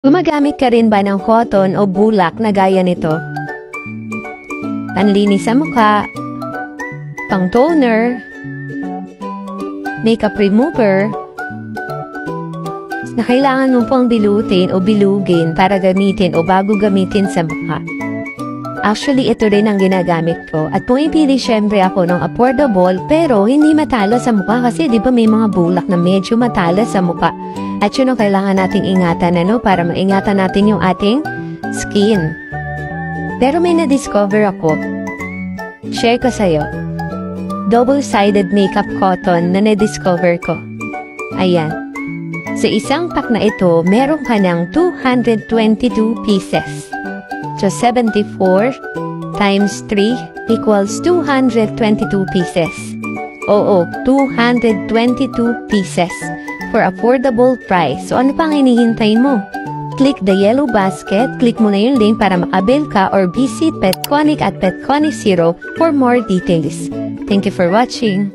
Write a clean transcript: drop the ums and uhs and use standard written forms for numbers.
Gumagamit ka rin ba ng cotton o bulak na gaya nito? Panlinis sa mukha, pang toner, makeup remover, na kailangan mo pang bilutin o bilugin para gamitin o bago gamitin sa mukha. Actually, ito rin ang ginagamit ko at pumipili syempre ako ng affordable pero hindi matalas sa mukha kasi di ba may mga bulak na medyo matalas sa mukha. At yun ang kailangan nating ingatan para maingatan natin yung ating skin. Pero may na-discover ako. Share ko sa'yo. Double-sided makeup cotton na na-discover ko. Ayan. Sa isang pack na ito, meron ka ng 222 pieces. So, 74 times 3 equals 222 pieces. Oo, 222 pieces for affordable price. So, ano pang hinihintayin mo? Click the yellow basket, click mo na yung link para makabil ka or visit Petconic at Petconic Zero for more details. Thank you for watching.